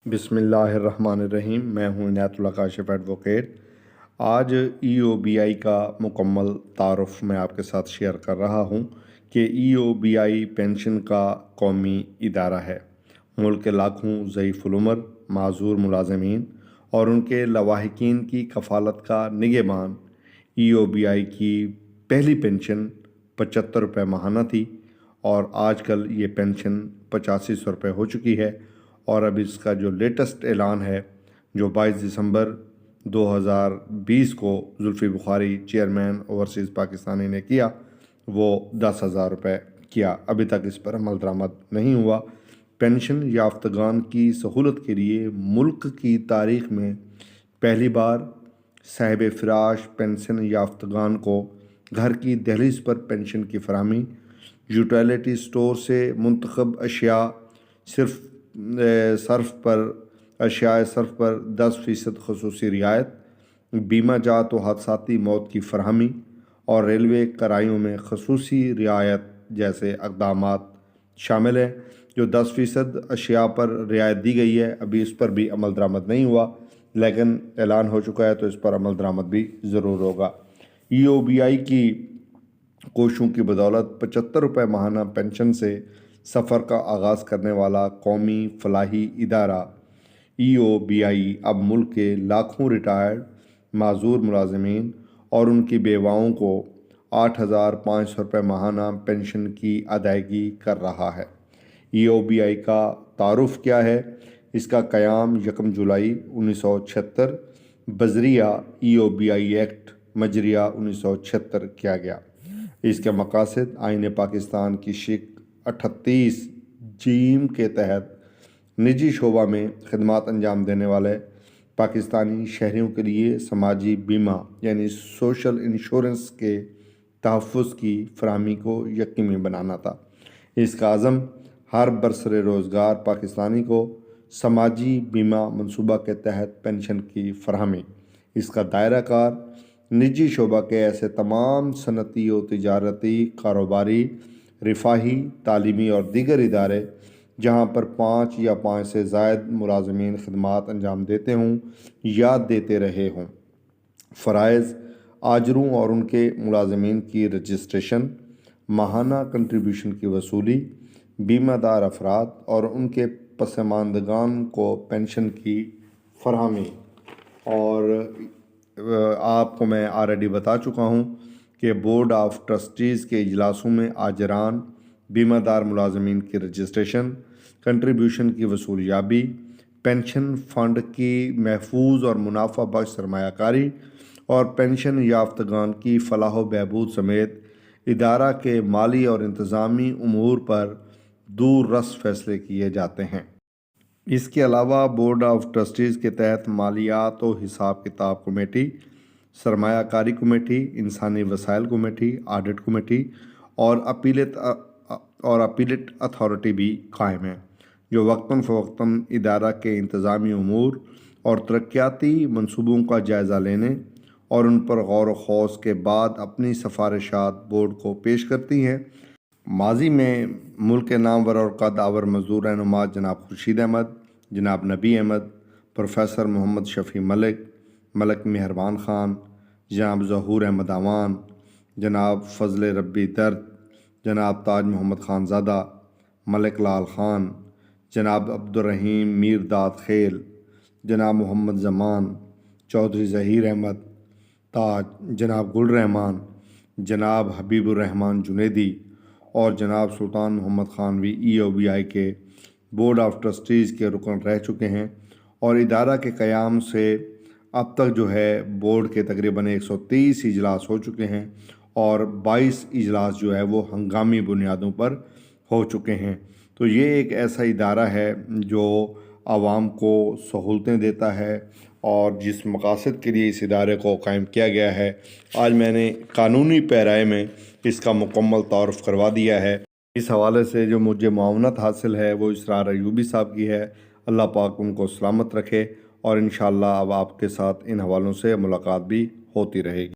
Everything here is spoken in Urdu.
بسم اللہ الرحمن الرحیم۔ میں ہوں عنایت اللہ کاشف ایڈوکیٹ۔ آج ای او بی آئی کا مکمل تعارف میں آپ کے ساتھ شیئر کر رہا ہوں کہ ای او بی آئی پینشن کا قومی ادارہ ہے۔ ملک کے لاکھوں ضعیف العمر معذور ملازمین اور ان کے لواحقین کی کفالت کا نگہبان ای او بی آئی کی پہلی پینشن 75 روپے ماہانہ تھی، اور آج کل یہ پینشن 8500 روپے ہو چکی ہے۔ اور اب اس کا جو لیٹسٹ اعلان ہے، جو 22 دسمبر 2020 کو زلفی بخاری چیئرمین اوورسیز پاکستانی نے کیا، وہ 10,000 روپے کیا۔ ابھی تک اس پر عمل درآمد نہیں ہوا۔ پینشن یافتگان کی سہولت کے لیے ملک کی تاریخ میں پہلی بار صاحب فراش پینشن یافتگان کو گھر کی دہلیز پر پینشن کی فراہمی، یوٹیلیٹی سٹور سے منتخب اشیاء صرف پر 10% خصوصی رعایت، بیمہ جات و حادثاتی موت کی فراہمی اور ریلوے کرایوں میں خصوصی رعایت جیسے اقدامات شامل ہیں۔ جو 10% اشیاء پر رعایت دی گئی ہے، ابھی اس پر بھی عمل درآمد نہیں ہوا، لیکن اعلان ہو چکا ہے تو اس پر عمل درآمد بھی ضرور ہوگا۔ ای او بی آئی کی کوششوں کی بدولت 75 روپے ماہانہ پینشن سے سفر کا آغاز کرنے والا قومی فلاحی ادارہ ای او بی آئی اب ملک کے لاکھوں ریٹائرڈ معذور ملازمین اور ان کی بیواؤں کو 8,500 روپے ماہانہ پینشن کی ادائیگی کر رہا ہے۔ ای او بی آئی کا تعارف کیا ہے؟ اس کا قیام 1 جولائی 1976 بذریعہ ای او بی آئی ایکٹ مجریہ 1976 کیا گیا۔ اس کے مقاصد آئین پاکستان کی شق 38 جیم کے تحت نجی شعبہ میں خدمات انجام دینے والے پاکستانی شہریوں کے لیے سماجی بیمہ یعنی سوشل انشورنس کے تحفظ کی فراہمی کو یقینی بنانا تھا۔ اس کا عزم ہر برسر روزگار پاکستانی کو سماجی بیمہ منصوبہ کے تحت پینشن کی فراہمی۔ اس کا دائرہ کار نجی شعبہ کے ایسے تمام صنعتی و تجارتی، کاروباری، رفاہی، تعلیمی اور دیگر ادارے جہاں پر 5 یا 5 سے زائد ملازمین خدمات انجام دیتے ہوں یا دیتے رہے ہوں۔ فرائض: آجروں اور ان کے ملازمین کی رجسٹریشن، ماہانہ کنٹریبیوشن کی وصولی، بیمہ دار افراد اور ان کے پسماندگان کو پینشن کی فراہمی۔ اور آپ کو میں آلریڈی بتا چکا ہوں کہ بورڈ آف ٹرسٹیز کے اجلاسوں میں آجران، بیمہ دار ملازمین کی رجسٹریشن، کنٹریبیوشن کی وصولیابی، پینشن فنڈ کی محفوظ اور منافع بخش سرمایہ کاری اور پینشن یافتگان کی فلاح و بہبود سمیت ادارہ کے مالی اور انتظامی امور پر دور رس فیصلے کیے جاتے ہیں۔ اس کے علاوہ بورڈ آف ٹرسٹیز کے تحت مالیات و حساب کتاب کمیٹی، سرمایہ کاری کمیٹی، انسانی وسائل کمیٹی، آڈٹ کمیٹی اور اپیلٹ اتھارٹی بھی قائم ہیں، جو وقتاً فوقتاً ادارہ کے انتظامی امور اور ترقیاتی منصوبوں کا جائزہ لینے اور ان پر غور و خوض کے بعد اپنی سفارشات بورڈ کو پیش کرتی ہیں۔ ماضی میں ملک کے نامور اور قد آور مزدور رہنما جناب خورشید احمد، جناب نبی احمد، پروفیسر محمد شفیع ملک مہربان خان، جناب ظہور احمد اعوان، جناب فضل ربی درد، جناب تاج محمد خان زادہ، ملک لال خان، جناب عبدالرحیم میر داد خیل، جناب محمد زمان، چودھری ظہیر احمد تاج، جناب گل رحمان، جناب حبیب الرحمان جنیدی اور جناب سلطان محمد خانوی ای او بی آئی کے بورڈ آف ٹرسٹیز کے رکن رہ چکے ہیں۔ اور ادارہ کے قیام سے اب تک جو ہے بورڈ کے تقریباً 130 اجلاس ہو چکے ہیں اور 22 اجلاس جو ہے وہ ہنگامی بنیادوں پر ہو چکے ہیں۔ تو یہ ایک ایسا ادارہ ہے جو عوام کو سہولتیں دیتا ہے، اور جس مقاصد کے لیے اس ادارے کو قائم کیا گیا ہے، آج میں نے قانونی پیرائے میں اس کا مکمل تعارف کروا دیا ہے۔ اس حوالے سے جو مجھے معاونت حاصل ہے وہ اسرار ایوبی صاحب کی ہے۔ اللہ پاک ان کو سلامت رکھے، اور انشاءاللہ اب آپ کے ساتھ ان حوالوں سے ملاقات بھی ہوتی رہے گی۔